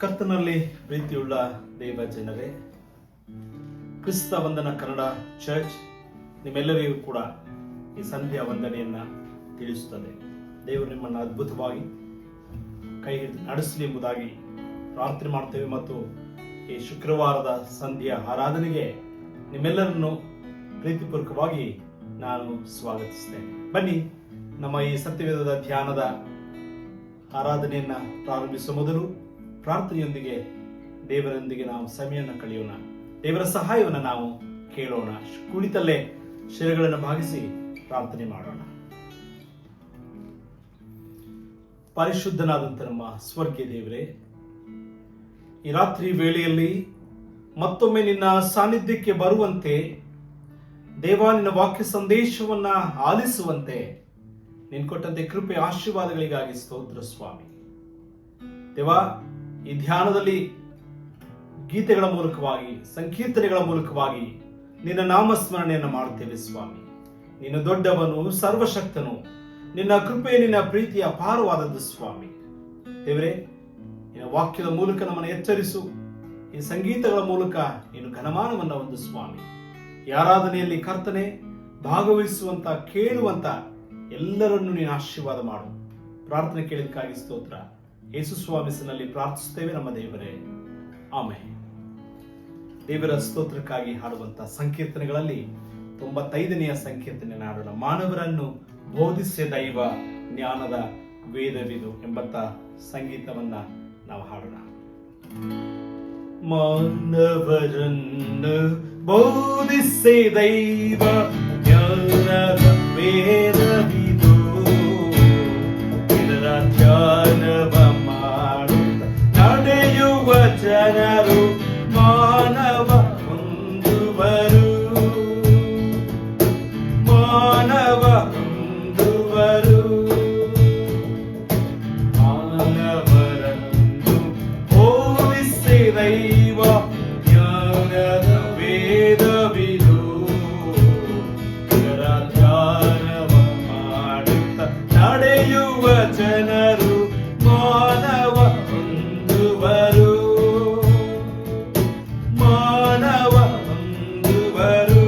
ಕರ್ತನಲ್ಲಿ ಪ್ರೀತಿಯುಳ್ಳ ದೇವ ಜನರೇ, ಕ್ರಿಸ್ತ ವಂದನ ಕನ್ನಡ ಚರ್ಚ್ ನಿಮ್ಮೆಲ್ಲರಿಗೂ ಕೂಡ ಈ ಸಂಧ್ಯಾ ವಂದನೆಯನ್ನ ತಿಳಿಸುತ್ತದೆ. ದೇವರು ನಿಮ್ಮನ್ನು ಅದ್ಭುತವಾಗಿ ಕೈ ಹಿಡಿದು ನಡೆಸಲಿ ಎಂಬುದಾಗಿ ಪ್ರಾರ್ಥನೆ ಮಾಡ್ತೇವೆ ಮತ್ತು ಈ ಶುಕ್ರವಾರದ ಸಂಧ್ಯಾ ಆರಾಧನೆಗೆ ನಿಮ್ಮೆಲ್ಲರನ್ನು ಪ್ರೀತಿಪೂರ್ವಕವಾಗಿ ನಾನು ಸ್ವಾಗತಿಸ್ತೇನೆ. ಬನ್ನಿ, ನಮ್ಮ ಈ ಸತ್ಯವೇದದ ಧ್ಯಾನದ ಆರಾಧನೆಯನ್ನ ಪ್ರಾರಂಭಿಸುವ ಮೊದಲು ಪ್ರಾರ್ಥನೆಯೊಂದಿಗೆ ದೇವರೊಂದಿಗೆ ನಾವು ಸಮಯವನ್ನು ಕಳೆಯೋಣ. ದೇವರ ಸಹಾಯವನ್ನು ನಾವು ಕೇಳೋಣ. ಕುಳಿತಲ್ಲೇ ಶಿರಗಳನ್ನು ಭಾಗಿಸಿ ಪ್ರಾರ್ಥನೆ ಮಾಡೋಣ. ಪರಿಶುದ್ಧನಾದಂಥ ನಮ್ಮ ಸ್ವರ್ಗೀಯ ದೇವರೇ, ಈ ರಾತ್ರಿ ವೇಳೆಯಲ್ಲಿ ಮತ್ತೊಮ್ಮೆ ನಿನ್ನ ಸಾನ್ನಿಧ್ಯಕ್ಕೆ ಬರುವಂತೆ, ದೇವ ನಿನ್ನ ವಾಕ್ಯ ಸಂದೇಶವನ್ನ ಆಲಿಸುವಂತೆ ನೀನು ಕೊಟ್ಟಂತೆ ಕೃಪೆ ಆಶೀರ್ವಾದಗಳಿಗಾಗಿ ಸ್ತೋತ್ರ ಸ್ವಾಮಿ. ದೇವ, ಈ ಧ್ಯಾನದಲ್ಲಿ ಗೀತೆಗಳ ಮೂಲಕವಾಗಿ, ಸಂಕೀರ್ತನೆಗಳ ಮೂಲಕವಾಗಿ ನಿನ್ನ ನಾಮಸ್ಮರಣೆಯನ್ನು ಮಾಡುತ್ತೇವೆ ಸ್ವಾಮಿ. ನೀನು ದೊಡ್ಡವನು, ಸರ್ವಶಕ್ತನು, ನಿನ್ನ ಕೃಪೆ ನಿನ್ನ ಪ್ರೀತಿಯ ಅಪಾರವಾದದ್ದು ಸ್ವಾಮಿ. ದೇವರೇ, ನಿನ್ನ ವಾಕ್ಯದ ಮೂಲಕ ನಮ್ಮನ್ನು ಎಚ್ಚರಿಸು. ಈ ಸಂಗೀತಗಳ ಮೂಲಕ ನೀನು ಘನಮಾನವನ್ನ ಒಂದು ಸ್ವಾಮಿ. ಈ ಆರಾಧನೆಯಲ್ಲಿ ಕರ್ತನೆ ಭಾಗವಹಿಸುವಂತ, ಕೇಳುವಂತ ಎಲ್ಲರನ್ನು ನೀನು ಆಶೀರ್ವಾದ ಮಾಡು. ಪ್ರಾರ್ಥನೆ ಕೇಳಿದಕ್ಕಾಗಿ ಸ್ತೋತ್ರ. ಯೇಸು ಸ್ವಾಮಿನಲ್ಲಿ ಪ್ರಾರ್ಥಿಸುತ್ತೇವೆ ನಮ್ಮ ದೇವರೇ, ಆಮೆನ್. ದೇವರ ಸ್ತೋತ್ರಕ್ಕಾಗಿ ಹಾಡುವಂತ ಸಂಕೀರ್ತನೆಗಳಲ್ಲಿ 95ನೆಯ ಸಂಕೀರ್ತನೆ ಹಾಡೋಣ. ಮಾನವರನ್ನು ಬೋಧಿಸೆ ದೈವ ಜ್ಞಾನದ ವೇದವಿದು ಎಂಬಂತ ಸಂಗೀತವನ್ನ ನಾವು ಹಾಡೋಣ. ಮಾನವರನ್ನು ಬೋಧಿಸೆ ದೈವ ಜ್ಞಾನದ ವೇದವಿದು, ಇದರ ಧ್ಯಾನವ ಮಾಡುತ್ತ ನಡೆಯುವ ಜನರು ಮಾನವ ಹೊಂದುವರು, ಮಾನವ ಹೊಂದುವರು. ಮಾನವರನ್ನು ಬೋಧಿಸೆ ದೈವ ಜ್ಞಾನದ ವೇದವಿದು, ಇದರ ಧ್ಯಾನವ ಮಾಡುತ್ತ ನಡೆಯುವ ಜನರು ಮಾನವ ಹೊಂದುವರು, ಮಾನವ ಹೊಂದುವರು.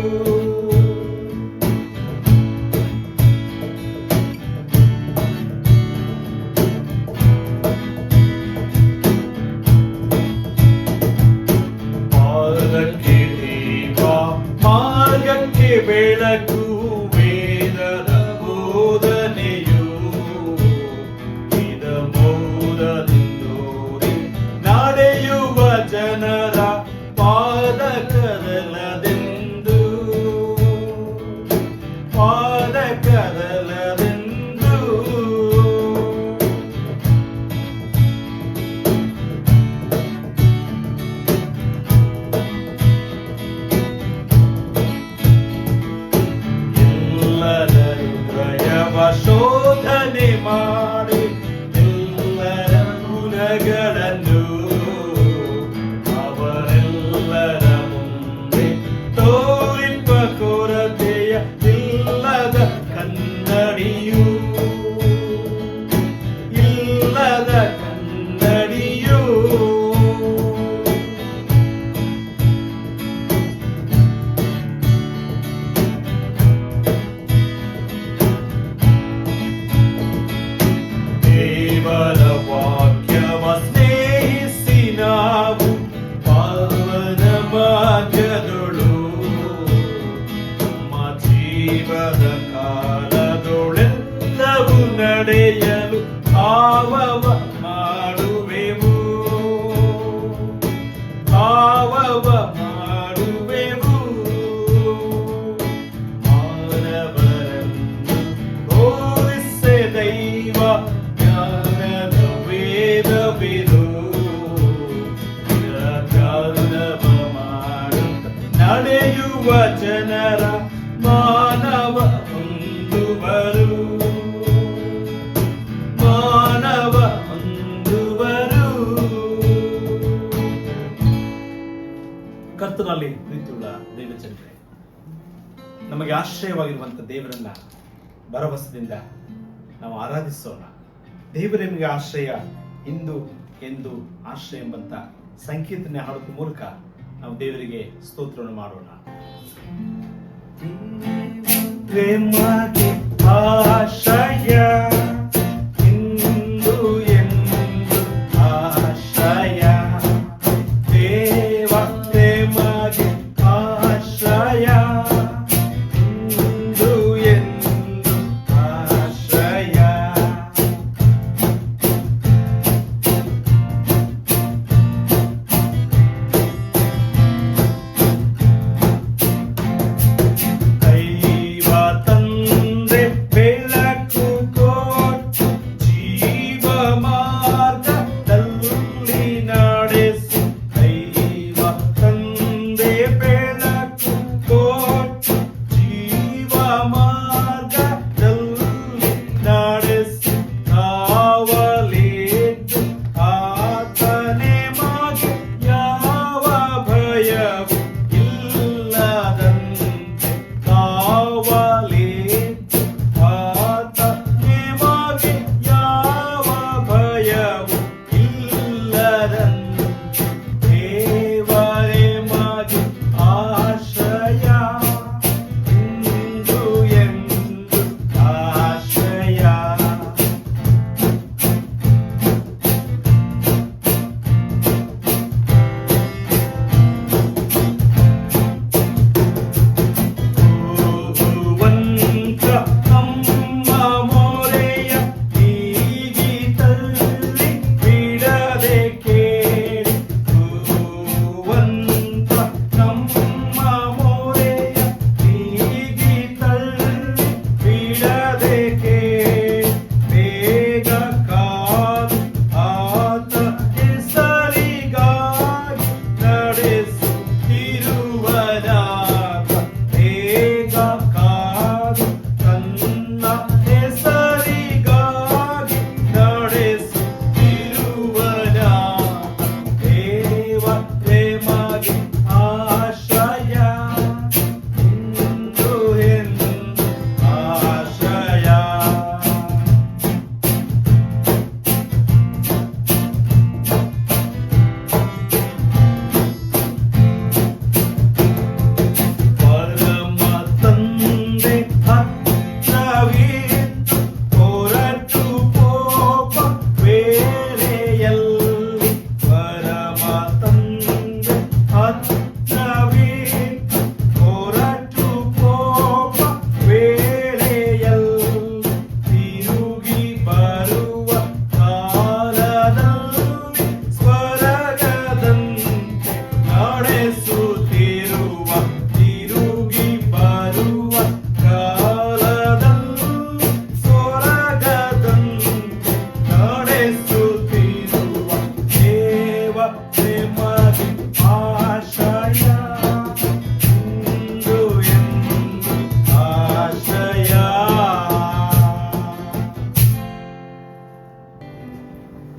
ಪಾದಕ್ಕೆ ದೀಪ, ಮಾರ್ಗಕ್ಕೆ ಬೆಳಕು, ವೇದದ ಬೋಧನೆಯು ಇದ ಮೌನದಿಂದೋರಿ ನಡೆಯುವ ಜನರ ಪಾದಕದಲ್ಲದೆಂದು, ಪಾದಕದಲ್ಲದೆಂದು. ಎಲ್ಲರ ಹೃದಯವ ಶೋಧನೆ ಮಾಡಿ ಎಲ್ಲರ ಗುಣಗಳನ್ನು ಅವರೆಲ್ಲರ ಮುಂದೆ ತೋರಿಪ ಕೊರತೆಯ ಇಲ್ಲದ ಕನ್ನಡಿಯು, ಇಲ್ಲದ ಕನ್ನಡಿಯು. ದೇವರ ವಾಕ್ಯವ ಸ್ನೇಹಿಸಿ ನಾವು ಪಾವನ ಭಾಗ್ಯದೊಳು ನಮ್ಮ ಜೀವದ ಕಾಲದೊಳೆಲ್ಲವೂ ನಡೆಯಲು ಭಾವವ ಮಾಡುವೆವು, ಭಾವವ ಮಾಡುವೆವು. ಮಾನವರನ್ನು ಬೋಧಿಸೆ ದೈವ ಜ್ಞಾನದ ವೇದವಿದು, ಇದರ ಧ್ಯಾನವ ಮಾಡುತ್ತ ನಡೆಯುವ ಜನರ ಮಾನವ ಹೊಂದುವರು, ಮಾನವ ಹೊಂದುವರು. ಕರ್ತನಲ್ಲಿ ಪ್ರೀತಿಯುಳ್ಳ ದೇವಜನರೇ, ನಮಗೆ ಆಶ್ರಯವಾಗಿರುವಂತ ದೇವರನ್ನ ಭರವಸೆಯಿಂದ ನಾವು ಆರಾಧಿಸೋಣ. ದೇವರ ನಿಮಗೆ ಆಶ್ರಯ ಇಂದು ಎಂದು ಆಶ್ರಯ ಎಂಬಂತ ಸಂಕೀರ್ತನೆ ಹಾಡೋದ್ರ ಮೂಲಕ ನಾವು ದೇವರಿಗೆ ಸ್ತೋತ್ರವನ್ನು ಮಾಡೋಣ. ಪ್ರೇಮಗೆ ಆಶ್ರಯ ಇಂದು ಎಂದು ಆಶ್ರಯ, ದೇವ ಪ್ರೇಮಗೆ ಆಶ್ರಯ ಇಂದು ಎಂದು ಆಶ್ರಯ.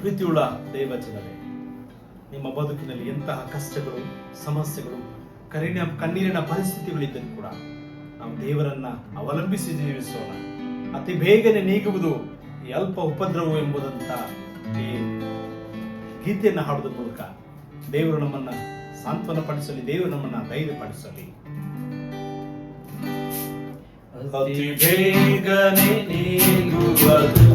ಪ್ರೀತಿಯುಳ್ಳ ದೇವಜನರೇ, ನಿಮ್ಮ ಬದುಕಿನಲ್ಲಿ ಎಂತಹ ಕಷ್ಟಗಳು, ಸಮಸ್ಯೆಗಳು, ಕಣ್ಣೀರಿನ ಪರಿಸ್ಥಿತಿಗಳಿದ್ದರೂ ಕೂಡ ನಾವು ದೇವರನ್ನ ಅವಲಂಬಿಸಿ ಜೀವಿಸೋಣ. ಅತಿ ಬೇಗನೆ ನೀಗುವುದು ಈ ಅಲ್ಪ ಉಪದ್ರವ ಎಂಬುದಂತ ಈ ಗೀತೆಯನ್ನು ಹಾಡುವುದರ ಮೂಲಕ ದೇವರು ನಮ್ಮನ್ನ ಸಾಂತ್ವನ ಪಡಿಸಲಿ, ದೇವರು ನಮ್ಮನ್ನ ಧೈರ್ಯಪಡಿಸಲಿ. ಅತಿ ಬೇಗನೆ ನೀಗುವುದು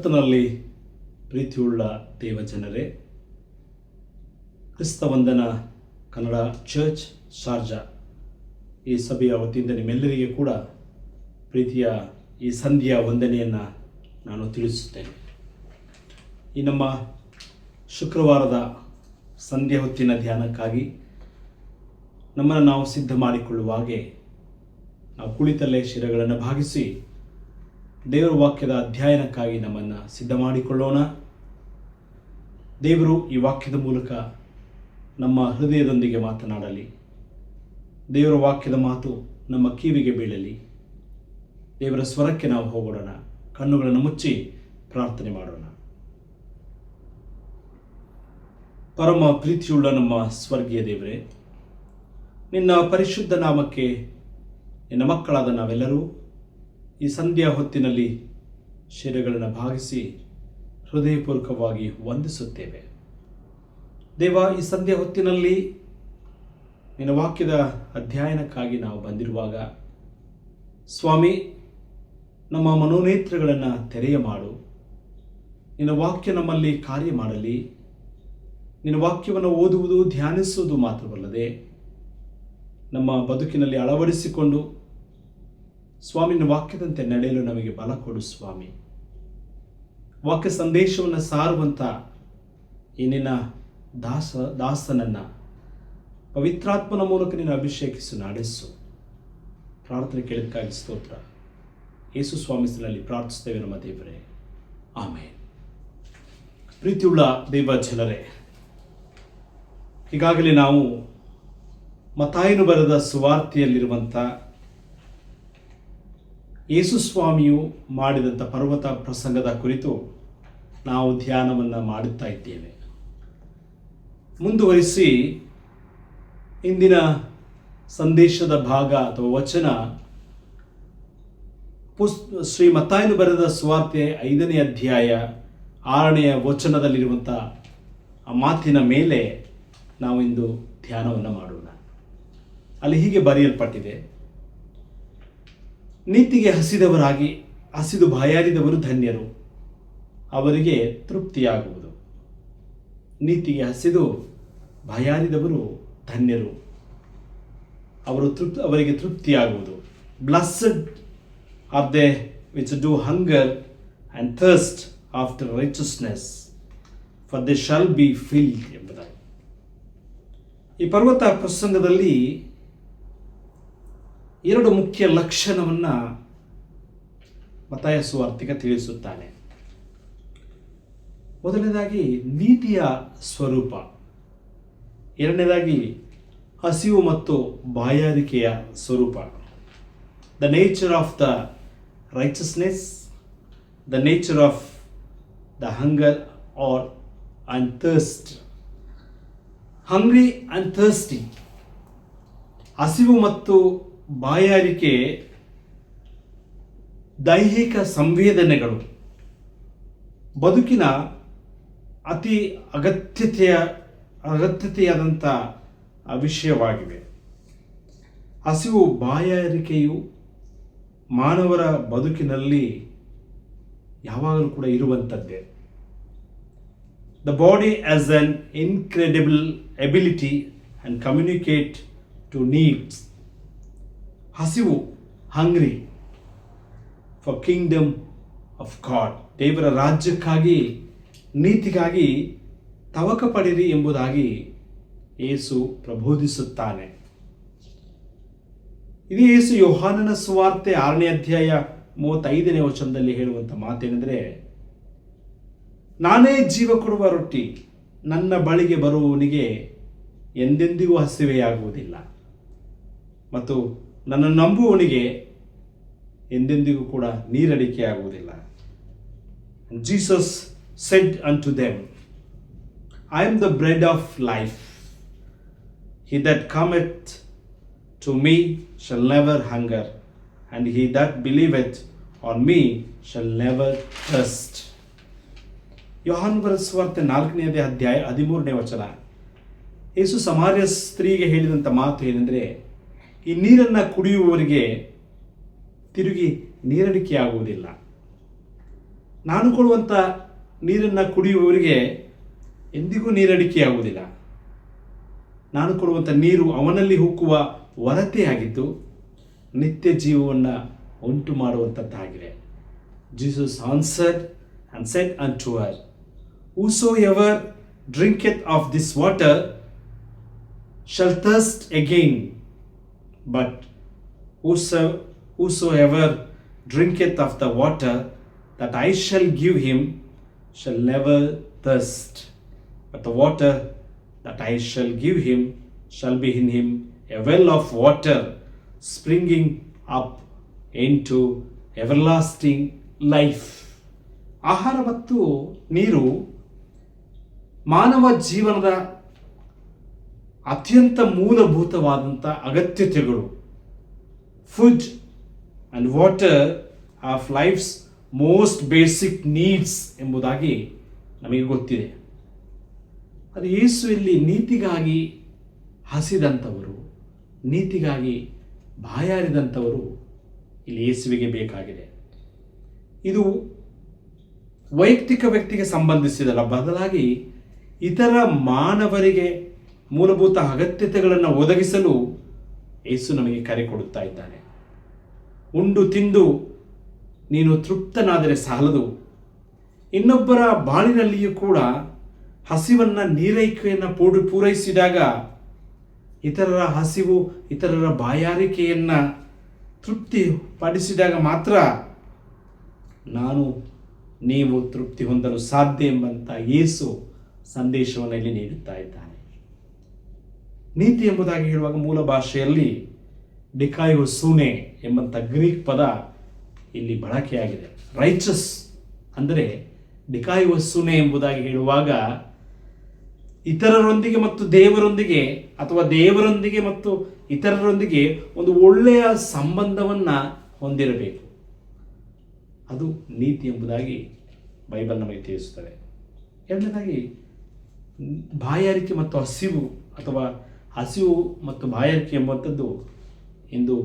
ಕರ್ತನಲ್ಲಿ ಪ್ರೀತಿಯುಳ್ಳ ದೇವಜನರೇ, ಕ್ರಿಸ್ತವಂದನ ಕನ್ನಡ ಚರ್ಚ್ ಶಾರ್ಜಾ ಈ ಸಭೆಯ ವತಿಯಿಂದ ನಿಮ್ಮೆಲ್ಲರಿಗೆ ಕೂಡ ಪ್ರೀತಿಯ ಈ ಸಂಧ್ಯಾ ವಂದನೆಯನ್ನು ನಾನು ತಿಳಿಸುತ್ತೇನೆ. ಈ ನಮ್ಮ ಶುಕ್ರವಾರದ ಸಂಧ್ಯಾ ಹೊತ್ತಿನ ಧ್ಯಾನಕ್ಕಾಗಿ ನಮ್ಮನ್ನು ನಾವು ಸಿದ್ಧ ಮಾಡಿಕೊಳ್ಳುವ ಹಾಗೆ ನಾವು ಕುಳಿತಲ್ಲೇ ಶಿರಗಳನ್ನು ಭಾಗಿಸಿ ದೇವರ ವಾಕ್ಯದ ಅಧ್ಯಯನಕ್ಕಾಗಿ ನಮ್ಮನ್ನು ಸಿದ್ಧ ಮಾಡಿಕೊಳ್ಳೋಣ. ದೇವರು ಈ ವಾಕ್ಯದ ಮೂಲಕ ನಮ್ಮ ಹೃದಯದೊಂದಿಗೆ ಮಾತನಾಡಲಿ. ದೇವರ ವಾಕ್ಯದ ಮಾತು ನಮ್ಮ ಕಿವಿಗೆ ಬೀಳಲಿ. ದೇವರ ಸ್ವರಕ್ಕೆ ನಾವು ಹೋಗೋಣ. ಕಣ್ಣುಗಳನ್ನು ಮುಚ್ಚಿ ಪ್ರಾರ್ಥನೆ ಮಾಡೋಣ. ಪರಮ ಪ್ರೀತಿಯುಳ್ಳ ನಮ್ಮ ಸ್ವರ್ಗೀಯ ದೇವರೇ, ನಿನ್ನ ಪರಿಶುದ್ಧ ನಾಮಕ್ಕೆ ನಿನ್ನ ಮಕ್ಕಳಾದ ನಾವೆಲ್ಲರೂ ಈ ಸಂಧ್ಯಾ ಹೊತ್ತಿನಲ್ಲಿ ಶಿರಗಳನ್ನು ಭಾಗಿಸಿ ಹೃದಯಪೂರ್ವಕವಾಗಿ ವಂದಿಸುತ್ತೇವೆ. ದೇವ, ಈ ಸಂಧ್ಯಾ ಹೊತ್ತಿನಲ್ಲಿ ನಿನ್ನ ವಾಕ್ಯದ ಅಧ್ಯಯನಕ್ಕಾಗಿ ನಾವು ಬಂದಿರುವಾಗ ಸ್ವಾಮಿ, ನಮ್ಮ ಮನೋನೇತ್ರಗಳನ್ನು ತೆರೆಯ ಮಾಡು. ನಿನ್ನ ವಾಕ್ಯ ನಮ್ಮಲ್ಲಿ ಕಾರ್ಯ ಮಾಡಲಿ. ನಿನ್ನ ವಾಕ್ಯವನ್ನು ಓದುವುದು, ಧ್ಯಾನಿಸುವುದು ಮಾತ್ರವಲ್ಲದೆ ನಮ್ಮ ಬದುಕಿನಲ್ಲಿ ಅಳವಡಿಸಿಕೊಂಡು ಸ್ವಾಮಿ ನಿನ್ನ ವಾಕ್ಯದಂತೆ ನಡೆಯಲು ನಮಗೆ ಬಲ ಕೊಡು ಸ್ವಾಮಿ. ವಾಕ್ಯ ಸಂದೇಶವನ್ನು ಸಾರುವಂಥ ಈ ನಿನ್ನ ದಾಸನನ್ನು ಪವಿತ್ರಾತ್ಮನ ಮೂಲಕ ನಿನ್ನ ಅಭಿಷೇಕಿಸು, ನಡೆಸು. ಪ್ರಾರ್ಥನೆ ಕೇಳಿದಕ್ಕಾಗಿ ಸ್ತೋತ್ರ. ಯೇಸು ಸ್ವಾಮಿನಲ್ಲಿ ಪ್ರಾರ್ಥಿಸ್ತೇವೆ ನಮ್ಮ ದೇವರೇ, ಆಮೇನ್. ಪ್ರೀತಿಯುಳ್ಳ ದೇವ ಜನರೇ, ಈಗಾಗಲೇ ನಾವು ಮತ್ತಾಯನು ಬರೆದ ಸುವಾರ್ತೆಯಲ್ಲಿರುವಂಥ ಯೇಸು ಸ್ವಾಮಿಯು ಮಾಡಿದಂಥ ಪರ್ವತ ಪ್ರಸಂಗದ ಕುರಿತು ನಾವು ಧ್ಯಾನವನ್ನು ಮಾಡುತ್ತಾ ಇದ್ದೇವೆ. ಮುಂದುವರಿಸಿ ಇಂದಿನ ಸಂದೇಶದ ಭಾಗ ಅಥವಾ ವಚನ ಶ್ರೀ ಮತ್ತಾಯನು ಬರೆದ ಸುವಾರ್ತೆ 5ನೇ ಅಧ್ಯಾಯ 6ನೇ ವಚನದಲ್ಲಿರುವಂಥ ಆ ಮಾತಿನ ಮೇಲೆ ನಾವು ಇಂದು ಧ್ಯಾನವನ್ನು ಮಾಡೋಣ. ಅಲ್ಲಿ ಹೀಗೆ ಬರೆಯಲ್ಪಟ್ಟಿದೆ: ನೀತಿಗೆ ಹಸಿದು ಬಾಯಾರಿದವರು ಧನ್ಯರು, ಅವರಿಗೆ ತೃಪ್ತಿಯಾಗುವುದು. ನೀತಿಗೆ ಹಸಿದು ಬಾಯಾರಿದವರು ಧನ್ಯರು, ಅವರಿಗೆ ತೃಪ್ತಿಯಾಗುವುದು. Blessed are they which do hunger and thirst after righteousness, for they shall be filled ಎಂಬುದಾಗಿ. ಈ ಪರ್ವತ ಪ್ರಸಂಗದಲ್ಲಿ 2 ಮುಖ್ಯ ಲಕ್ಷಣವನ್ನು ಮತ್ತಾಯ ಸುವಾರ್ತಿಕ ತಿಳಿಸುತ್ತಾನೆ. ಮೊದಲನೇದಾಗಿ ನೀತಿಯ ಸ್ವರೂಪ, ಎರಡನೇದಾಗಿ ಹಸಿವು ಮತ್ತು ಬಾಯಾರಿಕೆಯ ಸ್ವರೂಪ. The nature of the righteousness, the nature of the hunger or and thirst. Hungry and thirsty, ಹಸಿವು ಮತ್ತು ಬಾಯಾರಿಕೆ ದೈಹಿಕ ಸಂವೇದನೆಗಳು, ಬದುಕಿನ ಅತಿ ಅಗತ್ಯತೆಯಾದಂಥ ವಿಷಯವಾಗಿವೆ. ಹಸಿವು ಬಾಯಾರಿಕೆಯು ಮಾನವರ ಬದುಕಿನಲ್ಲಿ ಯಾವಾಗಲೂ ಕೂಡ ಇರುವಂಥದ್ದೇ. The body has an incredible ability and communicate to needs. ಹಸಿವು, hungry for kingdom of God, ದೇವರ ರಾಜ್ಯಕ್ಕಾಗಿ, ನೀತಿಗಾಗಿ ತವಕ ಪಡಿರಿ ಎಂಬುದಾಗಿ ಯೇಸು ಪ್ರಬೋಧಿಸುತ್ತಾನೆ. ಇದು ಯೇಸು ಯೋಹಾನನ ಸುವಾರ್ತೆ 6ನೇ ಅಧ್ಯಾಯ 35ನೇ ವಚನದಲ್ಲಿ ಹೇಳುವಂಥ ಮಾತೇನೆಂದರೆ, ನಾನೇ ಜೀವ ಕೊಡುವ ರೊಟ್ಟಿ, ನನ್ನ ಬಳಿಗೆ ಬರುವವನಿಗೆ ಎಂದೆಂದಿಗೂ ಹಸಿವೆಯಾಗುವುದಿಲ್ಲ, ಮತ್ತು ನನ್ನನ್ನು ನಂಬುವವನಿಗೆ ಎಂದೆಂದಿಗೂ ಕೂಡ ನೀರಡಿಕೆಯಾಗುವುದಿಲ್ಲ. Jesus said unto them, I am the bread of life. He that cometh to me shall never hunger, and he that believeth on me shall never thirst. ಯೋಹಾನ ಬರೆದ ಸುವಾರ್ತೆ 4ನೇ ಅಧ್ಯಾಯ 13ನೇ ವಚನ. ಯೇಸು ಸಮಾರ್ಯ ಸ್ತ್ರೀಗೆ ಹೇಳಿದಂಥ ಮಾತು ಏನೆಂದರೆ, ಈ ನೀರನ್ನು ಕುಡಿಯುವವರಿಗೆ ತಿರುಗಿ ನೀರಡಿಕೆಯಾಗುವುದಿಲ್ಲ. ನಾನು ಕೊಡುವಂಥ ನೀರನ್ನು ಕುಡಿಯುವವರಿಗೆ ಎಂದಿಗೂ ನೀರಡಿಕೆಯಾಗುವುದಿಲ್ಲ. ನಾನು ಕೊಡುವಂಥ ನೀರು ಅವನಲ್ಲಿ ಹುಕ್ಕುವ ಹೊರತೆಯಾಗಿದ್ದು ನಿತ್ಯ ಜೀವವನ್ನು ಉಂಟು ಮಾಡುವಂಥದ್ದಾಗಿದೆ. Jesus answered and said unto her, Whosoever drinketh of this water shall thirst again, but whosoever drinketh of the water that I shall give him shall never thirst. But the water that I shall give him shall be in him a well of water springing up into everlasting life. ಆಹಾರ ಮತ್ತು ನೀರು ಮಾನವ ಜೀವನದ ಅತ್ಯಂತ ಮೂಲಭೂತವಾದಂಥ ಅಗತ್ಯತೆಗಳು. Food and water of life's most basic needs ಎಂಬುದಾಗಿ ನಮಗೆ ಗೊತ್ತಿದೆ. ಅದು ಯೇಸು ಇಲ್ಲಿ ನೀತಿಗಾಗಿ ಹಸಿದಂಥವರು, ನೀತಿಗಾಗಿ ಬಾಯಾರಿದಂಥವರು ಇಲ್ಲಿ ಯೇಸುವಿಗೆ ಬೇಕಾಗಿದೆ. ಇದು ವೈಯಕ್ತಿಕ ವ್ಯಕ್ತಿಗೆ ಸಂಬಂಧಿಸಿದಲ್ಲ, ಬದಲಾಗಿ ಇತರ ಮಾನವರಿಗೆ ಮೂಲಭೂತ ಅಗತ್ಯತೆಗಳನ್ನು ಒದಗಿಸಲು ಯೇಸು ನಮಗೆ ಕರೆ ಕೊಡುತ್ತಾ ಇದ್ದಾನೆ. ಉಂಡು ತಿಂದು ನೀನು ತೃಪ್ತನಾದರೆ ಸಾಲದು, ಇನ್ನೊಬ್ಬರ ಬಾಳಿನಲ್ಲಿಯೂ ಕೂಡ ಹಸಿವನ್ನು ನೀರೈಕೆಯನ್ನು ಪೂರೈಸಿದಾಗ, ಇತರರ ಹಸಿವು ಇತರರ ಬಾಯಾರಿಕೆಯನ್ನು ತೃಪ್ತಿಪಡಿಸಿದಾಗ ಮಾತ್ರ ನೀವು ತೃಪ್ತಿ ಹೊಂದಲು ಸಾಧ್ಯ ಎಂಬಂಥ ಯೇಸು ಸಂದೇಶವನ್ನು ಇಲ್ಲಿ ನೀಡುತ್ತಾ ಇದ್ದಾನೆ. ನೀತಿ ಎಂಬುದಾಗಿ ಹೇಳುವಾಗ ಮೂಲ ಭಾಷೆಯಲ್ಲಿ ಡಿಕಾಯೋಸೂನೆ ಎಂಬಂಥ ಗ್ರೀಕ್ ಪದ ಇಲ್ಲಿ ಬಳಕೆಯಾಗಿದೆ. ರೈಚಸ್ ಅಂದರೆ ಡಿಕಾಯೋಸೂನೆ ಎಂಬುದಾಗಿ ಹೇಳುವಾಗ ಇತರರೊಂದಿಗೆ ಮತ್ತು ದೇವರೊಂದಿಗೆ, ಅಥವಾ ದೇವರೊಂದಿಗೆ ಮತ್ತು ಇತರರೊಂದಿಗೆ ಒಂದು ಒಳ್ಳೆಯ ಸಂಬಂಧವನ್ನು ಹೊಂದಿರಬೇಕು. ಅದು ನೀತಿ ಎಂಬುದಾಗಿ ಬೈಬಲ್ ನಮಗೆ ತಿಳಿಸುತ್ತದೆ. ಎರಡನೇದಾಗಿ ಬಾಯಾರಿಕೆ ಮತ್ತು ಹಸಿವು, ಅಥವಾ ಹಸಿವು ಮತ್ತು ಬಾಯಾರಿಕೆ ಎಂಬಂಥದ್ದು ಇಂದು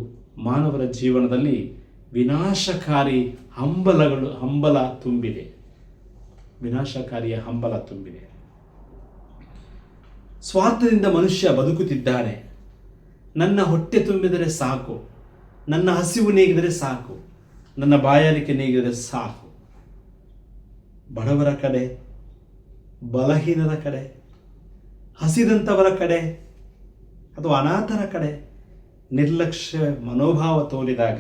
ಮಾನವರ ಜೀವನದಲ್ಲಿ ವಿನಾಶಕಾರಿ ಹಂಬಲ ತುಂಬಿದೆ. ವಿನಾಶಕಾರಿಯ ಹಂಬಲ ತುಂಬಿದೆ. ಸ್ವಾರ್ಥದಿಂದ ಮನುಷ್ಯ ಬದುಕುತ್ತಿದ್ದಾನೆ. ನನ್ನ ಹೊಟ್ಟೆ ತುಂಬಿದರೆ ಸಾಕು, ನನ್ನ ಹಸಿವು ನೀಗಿದರೆ ಸಾಕು, ನನ್ನ ಬಾಯಾರಿಕೆ ನೀಗಿದರೆ ಸಾಕು. ಬಡವರ ಕಡೆ, ಬಲಹೀನರ ಕಡೆ, ಹಸಿದಂಥವರ ಕಡೆ ಅಥವಾ ಅನಾಥರ ಕಡೆ ನಿರ್ಲಕ್ಷ್ಯ ಮನೋಭಾವ ತೋರಿದಾಗ,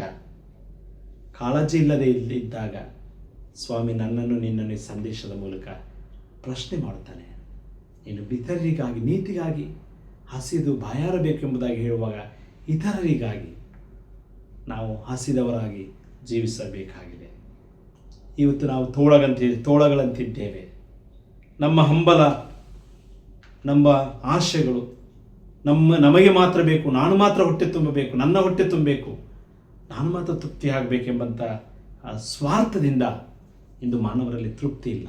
ಕಾಳಜಿ ಇಲ್ಲದೆ ಇದ್ದಾಗ ಸ್ವಾಮಿ ನನ್ನನ್ನು ನಿನ್ನನ್ನು ಈ ಸಂದೇಶದ ಮೂಲಕ ಪ್ರಶ್ನೆ ಮಾಡುತ್ತಾನೆ. ಇನ್ನು ಇತರರಿಗಾಗಿ, ನೀತಿಗಾಗಿ ಹಸಿದು ಬಾಯಾರಬೇಕೆಂಬುದಾಗಿ ಹೇಳುವಾಗ ಇತರರಿಗಾಗಿ ನಾವು ಹಸಿದವರಾಗಿ ಜೀವಿಸಬೇಕಾಗಿದೆ. ಇವತ್ತು ನಾವು ತೋಳಗಳಂತಿದ್ದೇವೆ. ನಮ್ಮ ಹಂಬಲ, ನಮ್ಮ ಆಶೆಗಳು ನಮಗೆ ಮಾತ್ರ ಬೇಕು, ನಾನು ಮಾತ್ರ ಹೊಟ್ಟೆ ತುಂಬಬೇಕು, ನನ್ನ ಹೊಟ್ಟೆ ತುಂಬಬೇಕು, ನಾನು ಮಾತ್ರ ತೃಪ್ತಿ ಆಗಬೇಕೆಂಬಂಥ ಸ್ವಾರ್ಥದಿಂದ ಇಂದು ಮಾನವರಲ್ಲಿ ತೃಪ್ತಿ ಇಲ್ಲ.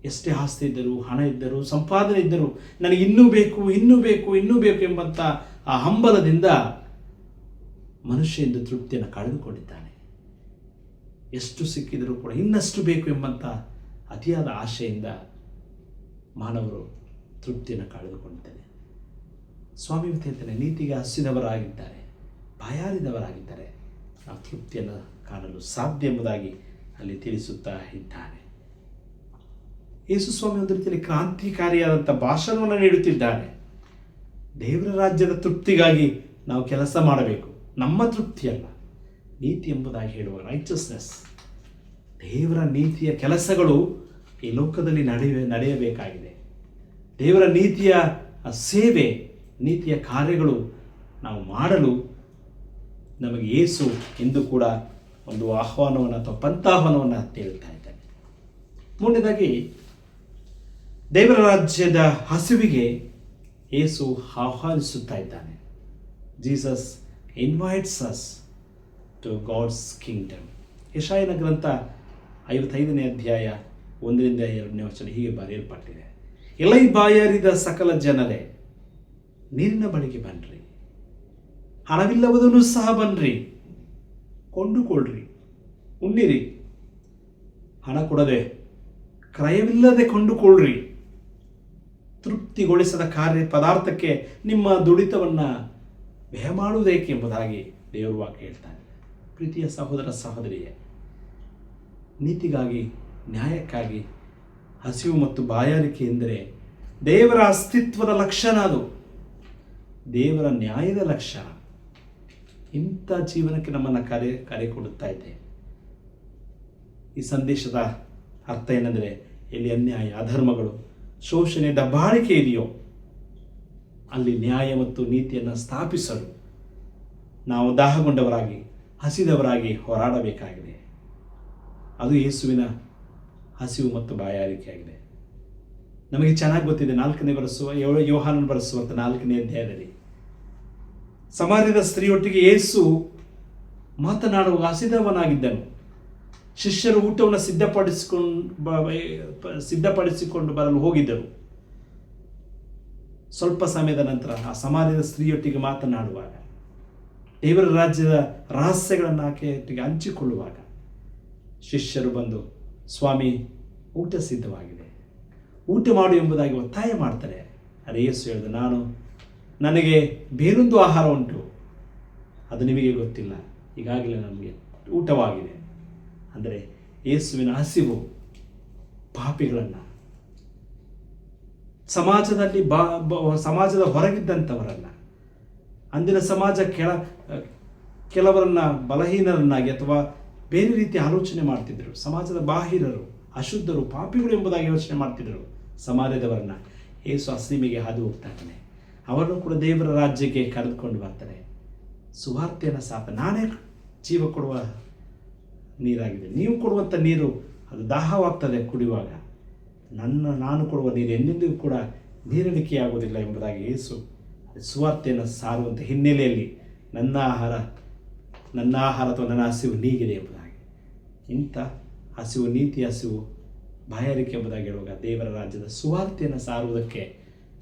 ಎಷ್ಟೇ ಆಸ್ತಿ ಇದ್ದರೂ, ಹಣ ಇದ್ದರೂ, ಸಂಪಾದನೆ ಇದ್ದರೂ ನನಗೆ ಇನ್ನೂ ಬೇಕು, ಇನ್ನೂ ಬೇಕು, ಇನ್ನೂ ಬೇಕು ಎಂಬಂಥ ಆ ಹಂಬಲದಿಂದ ಮನುಷ್ಯ ಇಂದು ತೃಪ್ತಿಯನ್ನು ಕಳೆದುಕೊಂಡಿದ್ದಾನೆ. ಎಷ್ಟು ಸಿಕ್ಕಿದರೂ ಕೂಡ ಇನ್ನಷ್ಟು ಬೇಕು ಎಂಬಂಥ ಅತಿಯಾದ ಆಶೆಯಿಂದ ಮಾನವರು ತೃಪ್ತಿಯನ್ನು ಕಳೆದುಕೊಂಡಿದ್ದಾರೆ. ಸ್ವಾಮಿ ಹೇಳ್ತಾನೆ, ನೀತಿಗೆ ಹಸಿದವರಾಗಿದ್ದಾರೆ, ಬಾಯಾರಿದವರಾಗಿದ್ದಾರೆ, ನಾವು ತೃಪ್ತಿಯನ್ನು ಕಾಣಲು ಸಾಧ್ಯ ಎಂಬುದಾಗಿ ಅಲ್ಲಿ ತಿಳಿಸುತ್ತಾ ಇದ್ದಾನೆ. ಯೇಸು ಸ್ವಾಮಿ ಒಂದು ರೀತಿಯಲ್ಲಿ ಕ್ರಾಂತಿಕಾರಿಯಾದಂಥ ಭಾಷಣವನ್ನು ನೀಡುತ್ತಿದ್ದಾನೆ. ದೇವರ ರಾಜ್ಯದ ತೃಪ್ತಿಗಾಗಿ ನಾವು ಕೆಲಸ ಮಾಡಬೇಕು, ನಮ್ಮ ತೃಪ್ತಿಯಲ್ಲ. ನೀತಿ ಎಂಬುದಾಗಿ ಹೇಳುವ ರೈಚಸ್ನೆಸ್, ದೇವರ ನೀತಿಯ ಕೆಲಸಗಳು ಈ ಲೋಕದಲ್ಲಿ ನಡೆಯಬೇಕಾಗಿದೆ. ದೇವರ ನೀತಿಯ ಸೇವೆ, ನೀತಿಯ ಕಾರ್ಯಗಳು ನಾವು ಮಾಡಲು ನಮಗೆ ಯೇಸು ಎಂದು ಕೂಡ ಒಂದು ಆಹ್ವಾನವನ್ನು ಅಥವಾ ಪಂಥಾಹ್ವಾನವನ್ನು ಹೇಳ್ತಾ ಇದ್ದಾನೆ. ಮೂರನೇದಾಗಿ ದೇವರ ರಾಜ್ಯದ ಹಸಿವಿಗೆ ಯೇಸು ಆಹ್ವಾನಿಸುತ್ತಾ ಇದ್ದಾನೆ. Jesus invites us to God's kingdom. ಯೆಶಾಯನ ಗ್ರಂಥ 55ನೇ ಅಧ್ಯಾಯ 1ರಿಂದ 2ನೇ ವಚನ ಹೀಗೆ ಬರೆಯಲ್ಪಟ್ಟಿದೆ. ಎಲೈ ಬಾಯಾರಿದ ಸಕಲ ಜನರೇ, ನೀರಿನ ಬಳಿಗೆ ಬನ್ನಿರಿ, ಹಣವಿಲ್ಲವದನ್ನು ಸಹ ಬನ್ನಿರಿ, ಕೊಂಡುಕೊಳ್ಳ್ರಿ, ಉಣ್ಣಿರಿ. ಹಣ ಕೊಡದೆ ಕ್ರಯವಿಲ್ಲದೆ ಕೊಂಡುಕೊಳ್ಳ್ರಿ. ತೃಪ್ತಿಗೊಳಿಸದ ಪದಾರ್ಥಕ್ಕೆ ನಿಮ್ಮ ದುಡಿತವನ್ನು ವ್ಯಯ ಮಾಡುವುದೇಕೆ ಎಂಬುದಾಗಿ ದೇವರು ವಾಕ್ಯ ಹೇಳ್ತಾನೆ. ಪ್ರೀತಿಯ ಸಹೋದರ ಸಹೋದರಿಯೇ, ನೀತಿಗಾಗಿ, ನ್ಯಾಯಕ್ಕಾಗಿ ಹಸಿವು ಮತ್ತು ಬಾಯಾರಿಕೆ ಎಂದರೆ ದೇವರ ಅಸ್ತಿತ್ವದ ಲಕ್ಷಣ. ಅದು ದೇವರ ನ್ಯಾಯದ ಲಕ್ಷಣ. ಇಂಥ ಜೀವನಕ್ಕೆ ನಮ್ಮನ್ನು ಕರೆ ಕೊಡುತ್ತಾ ಇದೆ. ಈ ಸಂದೇಶದ ಅರ್ಥ ಏನೆಂದರೆ, ಎಲ್ಲಿ ಅನ್ಯಾಯ, ಅಧರ್ಮಗಳು, ಶೋಷಣೆ, ದಬ್ಬಾಳಿಕೆ ಇದೆಯೋ ಅಲ್ಲಿ ನ್ಯಾಯ ಮತ್ತು ನೀತಿಯನ್ನು ಸ್ಥಾಪಿಸಲು ನಾವು ದಾಹಗೊಂಡವರಾಗಿ, ಹಸಿದವರಾಗಿ ಹೋರಾಡಬೇಕಾಗಿದೆ. ಅದು ಯೇಸುವಿನ ಹಸಿವು ಮತ್ತು ಬಾಯಾರಿಕೆಯಾಗಿದೆ. ನಮಗೆ ಚೆನ್ನಾಗಿ ಗೊತ್ತಿದೆ. 4ನೇ ಯೋಹಾನನ ಬರೆಸುವಂಥ 4ನೇ ಅಧ್ಯಾಯದಲ್ಲಿ ಸಮಾರ್ಯದ ಸ್ತ್ರೀಯೊಟ್ಟಿಗೆ ಯೇಸು ಮಾತನಾಡುವ ಹಸಿದವನಾಗಿದ್ದನು. ಶಿಷ್ಯರು ಊಟವನ್ನು ಸಿದ್ಧಪಡಿಸಿಕೊಂಡು ಬರಲು ಹೋಗಿದ್ದರು. ಸ್ವಲ್ಪ ಸಮಯದ ನಂತರ ಆ ಸಮಾರ್ಯದ ಸ್ತ್ರೀಯೊಟ್ಟಿಗೆ ಮಾತನಾಡುವಾಗ, ದೇವರ ರಾಜ್ಯದ ರಹಸ್ಯಗಳನ್ನು ಆಕೆಯೊಟ್ಟಿಗೆ ಹಂಚಿಕೊಳ್ಳುವಾಗ ಶಿಷ್ಯರು ಬಂದು, ಸ್ವಾಮಿ, ಊಟ ಸಿದ್ಧವಾಗಿದೆ, ಊಟ ಮಾಡು ಎಂಬುದಾಗಿ ಒತ್ತಾಯ ಮಾಡ್ತಾರೆ. ಅರೆ ಯೇಸು ಹೇಳಿದ, ನನಗೆ ಬೇರೊಂದು ಆಹಾರ ಉಂಟು, ಅದು ನಿಮಗೆ ಗೊತ್ತಿಲ್ಲ, ಈಗಾಗಲೇ ನಮಗೆ ಊಟವಾಗಿದೆ. ಅಂದರೆ ಯೇಸುವಿನ ಹಸಿವು ಪಾಪಿಗಳನ್ನು, ಸಮಾಜದಲ್ಲಿ ಸಮಾಜದ ಹೊರಗಿದ್ದಂಥವರನ್ನು, ಅಂದಿನ ಸಮಾಜ ಕೆಲವರನ್ನು ಬಲಹೀನರನ್ನಾಗಿ ಅಥವಾ ಬೇರೆ ರೀತಿ ಆಲೋಚನೆ ಮಾಡ್ತಿದ್ದರು. ಸಮಾಜದ ಬಾಹಿರರು, ಅಶುದ್ಧರು, ಪಾಪಿಗಳು ಎಂಬುದಾಗಿ ಯೋಚನೆ ಮಾಡ್ತಿದ್ದರು ಸಮಾರ್ಯದವರನ್ನ. ಯೇಸು ಹಸಿವಿಗೆ ಹಾದು ಹೋಗ್ತಾನೆ. ಅವರನ್ನು ಕೂಡ ದೇವರ ರಾಜ್ಯಕ್ಕೆ ಕರೆದುಕೊಂಡು ಬರ್ತಾರೆ. ಸುವಾರ್ತೆಯನ್ನು ಸಾಪ, ನಾನೇ ಜೀವ ಕೊಡುವ ನೀರಾಗಿದೆ, ನೀವು ಕೊಡುವಂಥ ನೀರು ಅದು ದಾಹವಾಗ್ತದೆ ಕುಡಿಯುವಾಗ. ನಾನು ಕೊಡುವ ನೀರು ಎಂದೆಂದಿಗೂ ಕೂಡ ನೀರಡಿಕೆಯಾಗುವುದಿಲ್ಲ ಎಂಬುದಾಗಿ ಯೇಸು ಸುವಾರ್ತೆಯನ್ನು ಸಾರುವಂಥ ಹಿನ್ನೆಲೆಯಲ್ಲಿ ನನ್ನ ಆಹಾರ ಅಥವಾ ನನ್ನ ಹಸಿವು ನೀಗಿದೆ ಎಂಬುದಾಗಿ, ಇಂಥ ಹಸಿವು, ನೀತಿ ಹಸಿವು, ಬಾಯಾರಿಕೆ ಎಂಬುದಾಗಿ ಹೇಳುವಾಗ ದೇವರ ರಾಜ್ಯದ ಸುವಾರ್ತೆಯನ್ನು ಸಾರುವುದಕ್ಕೆ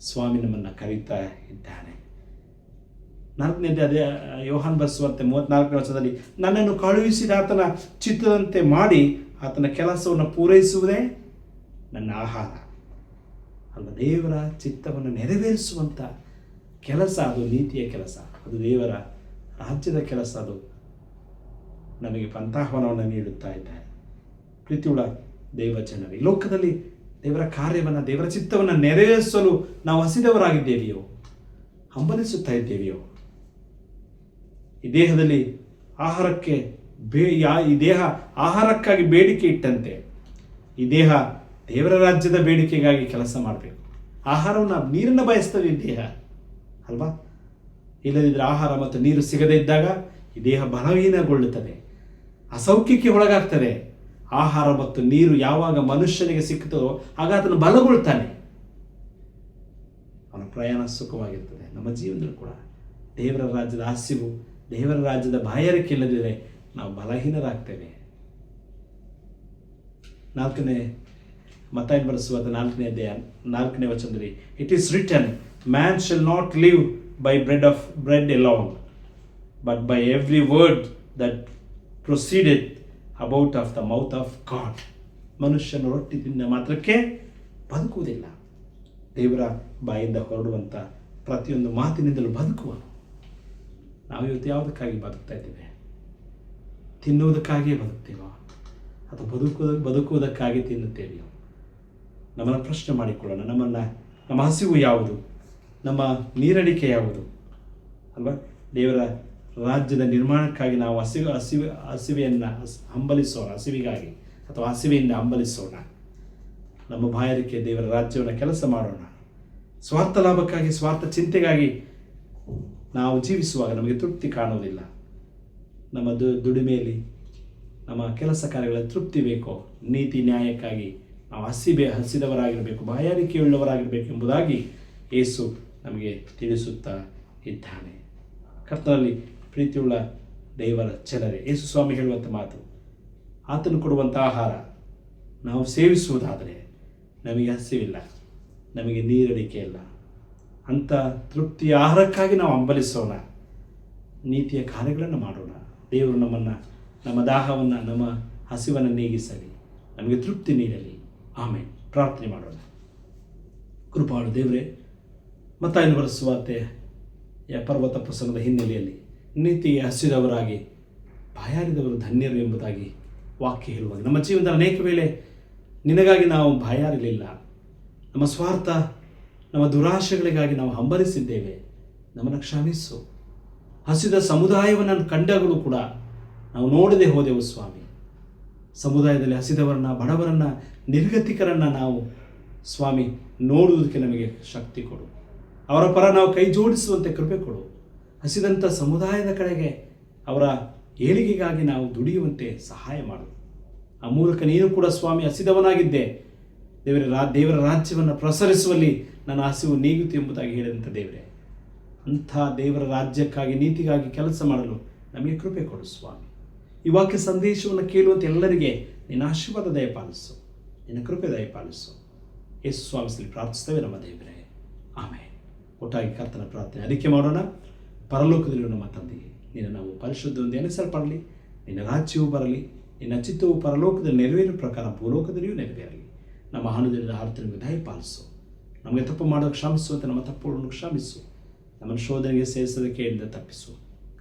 ಸ್ವಾಮಿ ನಮ್ಮನ್ನು ಕರೀತಾ ಇದ್ದಾನೆ. 4ನೇ ಅದೇ ಯೋಹಾನ್ ಬರೆಸುವಂತೆ 34ನೇ ವಚನದಲ್ಲಿ, ನನ್ನನ್ನು ಕಳುಹಿಸಿದ ಆತನ ಚಿತ್ತದಂತೆ ಮಾಡಿ ಆತನ ಕೆಲಸವನ್ನು ಪೂರೈಸುವುದೇ ನನ್ನ ಆಹಾರ ಅಲ್ಲ. ದೇವರ ಚಿತ್ತವನ್ನು ನೆರವೇರಿಸುವಂಥ ಕೆಲಸ, ಅದು ನೀತಿಯ ಕೆಲಸ, ಅದು ದೇವರ ರಾಜ್ಯದ ಕೆಲಸ. ಅದು ನಮಗೆ ಪಂಥಾಹ್ವಾನವನ್ನು ನೀಡುತ್ತಾ ಇದ್ದಾರೆ. ಪ್ರೀತಿಯುಳ್ಳ ದೇವ ಜನರೇ, ಈ ಲೋಕದಲ್ಲಿ ದೇವರ ಕಾರ್ಯವನ್ನು, ದೇವರ ಚಿತ್ತವನ್ನು ನೆರವೇರಿಸಲು ನಾವು ಹಸಿದವರಾಗಿದ್ದೇವೆಯೋ, ಹಂಬಲಿಸುತ್ತಾ ಇದ್ದೇವೆಯೋ? ಈ ದೇಹದಲ್ಲಿ ಆಹಾರಕ್ಕೆ ಈ ದೇಹ ಆಹಾರಕ್ಕಾಗಿ ಬೇಡಿಕೆ ಇಟ್ಟಂತೆ ಈ ದೇಹ ದೇವರ ರಾಜ್ಯದ ಬೇಡಿಕೆಗಾಗಿ ಕೆಲಸ ಮಾಡಬೇಕು. ಆಹಾರವನ್ನು, ನೀರನ್ನು ಬಯಸ್ತದೆ ಈ ದೇಹ ಅಲ್ವಾ? ಇಲ್ಲದಿದ್ದರೆ ಆಹಾರ ಮತ್ತು ನೀರು ಸಿಗದೇ ಇದ್ದಾಗ ಈ ದೇಹ ಬಲಹೀನಗೊಳ್ಳುತ್ತದೆ, ಅಸೌಖ್ಯಕ್ಕೆ ಒಳಗಾಗ್ತದೆ. ಆಹಾರ ಮತ್ತು ನೀರು ಯಾವಾಗ ಮನುಷ್ಯನಿಗೆ ಸಿಕ್ತದೋ ಆಗ ಆತನು ಬಲಗೊಳ್ತಾನೆ, ಅವನ ಪ್ರಯಾಣ ಸುಖವಾಗಿರ್ತದೆ. ನಮ್ಮ ಜೀವನದಲ್ಲಿ ಕೂಡ ದೇವರ ರಾಜ್ಯದ ಹಸಿವು, ದೇವರ ರಾಜ್ಯದ ಬಾಯಾರಿಕೆ ಇಲ್ಲದಿದ್ದರೆ ನಾವು ಬಲಹೀನರಾಗ್ತೇವೆ. 4ನೇ ಮತ್ತಾಯನ ಬರೆಸುವಂಥ 4ನೇ ಅಧ್ಯಾಯ 4ನೇ ವಚನದಲ್ಲಿ, it is written, man shall not live by bread alone, but by every word that proceedeth out of the mouth of God. ಮನುಷ್ಯನು ರೊಟ್ಟಿ ತಿಂದ ಮಾತ್ರಕ್ಕೆ ಬದುಕುವುದಿಲ್ಲ, ದೇವರ ಬಾಯಿಂದ ಹೊರಡುವಂಥ ಪ್ರತಿಯೊಂದು ಮಾತಿನಿಂದಲೂ ಬದುಕುವನು. ನಾವು ಇವತ್ತು ಯಾವುದಕ್ಕಾಗಿ ಬದುಕ್ತಾ ಇದ್ದೇವೆ? ತಿನ್ನುವುದಕ್ಕಾಗಿಯೇ ಬದುಕ್ತೇವೋ ಅಥವಾ ಬದುಕುವುದಕ್ಕಾಗಿ ತಿನ್ನುತ್ತೇವೆಯೋ? ನಮ್ಮನ್ನು ಪ್ರಶ್ನೆ ಮಾಡಿಕೊಳ್ಳೋಣ. ನಮ್ಮ ಹಸಿವು ಯಾವುದು? ನಮ್ಮ ನೀರಡಿಕೆ ಯಾವುದು? ಅಲ್ವಾ? ದೇವರ ರಾಜ್ಯದ ನಿರ್ಮಾಣಕ್ಕಾಗಿ ನಾವು ಹಸಿವೆಯನ್ನು ಹಂಬಲಿಸೋಣ, ಹಸಿವಿಗಾಗಿ ಅಥವಾ ಹಸಿವೆಯಿಂದ ಹಂಬಲಿಸೋಣ. ನಮ್ಮ ಬಾಯಾರಿಕೆ ದೇವರ ರಾಜ್ಯವನ್ನು ಕೆಲಸ ಮಾಡೋಣ. ಸ್ವಾರ್ಥ ಲಾಭಕ್ಕಾಗಿ, ಸ್ವಾರ್ಥ ಚಿಂತೆಗಾಗಿ ನಾವು ಜೀವಿಸುವಾಗ ನಮಗೆ ತೃಪ್ತಿ ಕಾಣುವುದಿಲ್ಲ. ನಮ್ಮ ದುಡಿಮೆಯಲ್ಲಿ, ನಮ್ಮ ಕೆಲಸ ಕಾರ್ಯಗಳಲ್ಲಿ ತೃಪ್ತಿ ಬೇಕೋ? ನೀತಿ ನ್ಯಾಯಕ್ಕಾಗಿ ನಾವು ಹಸಿದವರಾಗಿರಬೇಕು, ಬಾಯಾರಿಕೆಯುಳ್ಳವರಾಗಿರಬೇಕು ಎಂಬುದಾಗಿ ಯೇಸು ನಮಗೆ ತಿಳಿಸುತ್ತಾ ಇದ್ದಾನೆ. ಕರ್ತನಲ್ಲಿ ಪ್ರೀತಿಯುಳ್ಳ ದೇವರ ಜನರೇ, ಯೇಸು ಸ್ವಾಮಿ ಹೇಳುವಂಥ ಮಾತು, ಆತನು ಕೊಡುವಂಥ ಆಹಾರ ನಾವು ಸೇವಿಸುವುದಾದರೆ ನಮಗೆ ಹಸಿವಿಲ್ಲ, ನಮಗೆ ನೀರಡಿಕೆ ಇಲ್ಲ. ಅಂಥ ತೃಪ್ತಿಯ ಆಹಾರಕ್ಕಾಗಿ ನಾವು ಹಂಬಲಿಸೋಣ, ನೀತಿಯ ಕಾರ್ಯಗಳನ್ನು ಮಾಡೋಣ. ದೇವರು ನಮ್ಮ ದಾಹವನ್ನು, ನಮ್ಮ ಹಸಿವನ್ನು ನೀಗಿಸಲಿ. ನಮಗೆ ತೃಪ್ತಿ ನೀಡಲಿ. ಆಮೇಲೆ ಪ್ರಾರ್ಥನೆ ಮಾಡೋಣ. ಕೃಪಾಳು ದೇವರೇ, ಮತ್ತಾಯನ ಬರೆಸುವಾರ್ತೆ ಪರ್ವತ ಪ್ರಸಂಗದ ಹಿನ್ನೆಲೆಯಲ್ಲಿ ನೀತಿಗೆ ಹಸಿದವರಾಗಿ ಬಾಯಾರಿದವರು ಧನ್ಯರು ಎಂಬುದಾಗಿ ವಾಕ್ಯ ಹೇಳುವಾಗ ನಮ್ಮ ಜೀವನದ ಅನೇಕ ವೇಳೆ ನಿನಗಾಗಿ ನಾವು ಬಾಯಾರಿರಲಿಲ್ಲ. ನಮ್ಮ ಸ್ವಾರ್ಥ, ನಮ್ಮ ದುರಾಶೆಗಳಿಗಾಗಿ ನಾವು ಹಂಬಲಿಸಿದ್ದೇವೆ. ನಮ್ಮನ್ನು ಕ್ಷಮಿಸು. ಹಸಿದ ಸಮುದಾಯವನ್ನು ಕಂಡಾಗಲೂ ಕೂಡ ನಾವು ನೋಡದೆ ಹೋದೆವು ಸ್ವಾಮಿ. ಸಮುದಾಯದಲ್ಲಿ ಹಸಿದವರನ್ನು, ಬಡವರನ್ನು, ನಿರ್ಗತಿಕರನ್ನು ನಾವು ಸ್ವಾಮಿ ನೋಡುವುದಕ್ಕೆ ನಮಗೆ ಶಕ್ತಿ ಕೊಡು. ಅವರ ಪರ ನಾವು ಕೈ ಜೋಡಿಸುವಂತೆ ಕೃಪೆ ಕೊಡು. ಹಸಿದಂಥ ಸಮುದಾಯದ ಕಡೆಗೆ ಅವರ ಏಳಿಗೆಗಾಗಿ ನಾವು ದುಡಿಯುವಂತೆ ಸಹಾಯ ಮಾಡು. ಆ ಮೂಲಕ ನೀನು ಕೂಡ ಸ್ವಾಮಿ ಹಸಿದವನಾಗಿದ್ದೆ. ದೇವರ ರಾಜ್ಯವನ್ನು ಪ್ರಸರಿಸುವಲ್ಲಿ ನನ್ನ ಹಸಿವು ನೀಗಿತು ಎಂಬುದಾಗಿ ಹೇಳಿದಂಥ ದೇವರೇ, ಅಂಥ ದೇವರ ರಾಜ್ಯಕ್ಕಾಗಿ, ನೀತಿಗಾಗಿ ಕೆಲಸ ಮಾಡಲು ನಮಗೆ ಕೃಪೆ ಕೊಡು ಸ್ವಾಮಿ. ಈ ವಾಕ್ಯ ಸಂದೇಶವನ್ನು ಕೇಳುವಂಥ ಎಲ್ಲರಿಗೆ ನಿನ್ನ ಆಶೀರ್ವಾದ ದಯಪಾಲಿಸು, ನಿನ್ನ ಕೃಪೆ ದಯಪಾಲಿಸು. ಯೇಸು ಸ್ವಾಮಿಸಲಿ ಪ್ರಾರ್ಥಿಸ್ತೇವೆ ನಮ್ಮ ದೇವರೇ, ಆಮೇಲೆ. ಒಟ್ಟಾಗಿ ಕರ್ತನ ಪ್ರಾರ್ಥನೆ ಅರಿಕೆ ಮಾಡೋಣ. ಪರಲೋಕದಲ್ಲಿರುವ ನಮ್ಮ ತಂದೆಯೇ, ನಿನ್ನ ನಾವು ಪರಿಶುದ್ಧವೆಂದು ಎನಿಸಲ್ಪಡಲಿ. ನಿನ್ನ ರಾಜ್ಯವು ಬರಲಿ. ನಿನ್ನ ಚಿತ್ತವು ಪರಲೋಕದಲ್ಲಿ ನೆರವೇರುವ ಪ್ರಕಾರ ಭೂಲೋಕದಲ್ಲಿಯೂ ನೆರವೇರಲಿ. ನಮ್ಮ ಅನುದಿನದ ಆರ್ತನಿಗೆ ದಯಪಾಲಿಸು. ನಮಗೆ ತಪ್ಪು ಮಾಡೋದು ಕ್ಷಮಿಸುವಂತೆ ನಮ್ಮ ತಪ್ಪುಗಳನ್ನು ಕ್ಷಮಿಸು. ನಮ್ಮನ್ನು ಶೋಧನೆಗೆ ಸೇರಿಸೋದಕ್ಕೆ ಕೇಳಿದ ತಪ್ಪಿಸು.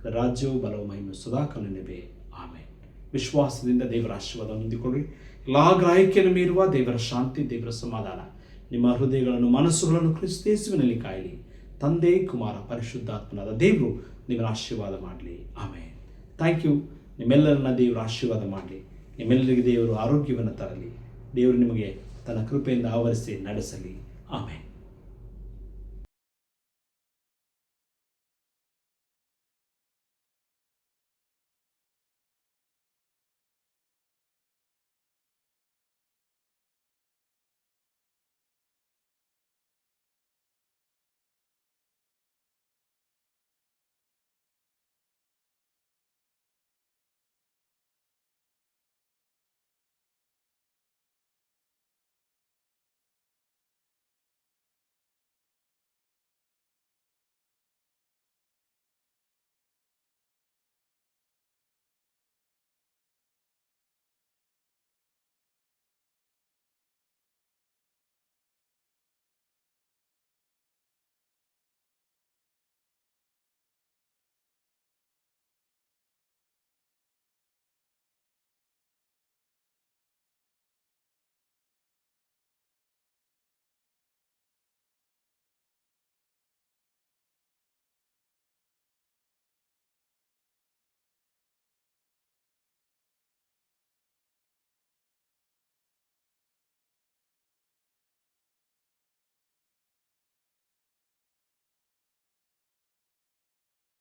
ರಾಜ್ಯವು ಬಲವು ಮಹಿಮೆ ಸದಾಕಾಲ ನೆನಪೇ. ಆಮೇಲೆ. ವಿಶ್ವಾಸದಿಂದ ದೇವರ ಆಶೀರ್ವಾದವನ್ನು ಹೊಂದಿಕೊಳ್ಳಿ. ಎಲ್ಲ ಗ್ರಾಹ್ಯವನ್ನು ಮೀರುವ ದೇವರ ಶಾಂತಿ, ದೇವರ ಸಮಾಧಾನ ನಿಮ್ಮ ಹೃದಯಗಳನ್ನು, ಮನಸ್ಸುಗಳನ್ನು ಕ್ರಿಸ್ತ ಯೇಸುವಿನಲ್ಲಿ ಕಾಯಲಿ. ತಂದೆ, ಕುಮಾರ, ಪರಿಶುದ್ಧಾತ್ಮನಾದ ದೇವರು ನಿಮ್ಮನ್ನು ಆಶೀರ್ವಾದ ಮಾಡಲಿ. ಆಮೇಲೆ. Thank you. ನಿಮ್ಮೆಲ್ಲರನ್ನ ದೇವರು ಆಶೀರ್ವಾದ ಮಾಡಲಿ. ನಿಮ್ಮೆಲ್ಲರಿಗೆ ದೇವರು ಆರೋಗ್ಯವನ್ನು ತರಲಿ. ದೇವರು ನಿಮಗೆ ತನ್ನ ಕೃಪೆಯಿಂದ ಆವರಿಸಿ ನಡೆಸಲಿ. ಆಮೇಲೆ.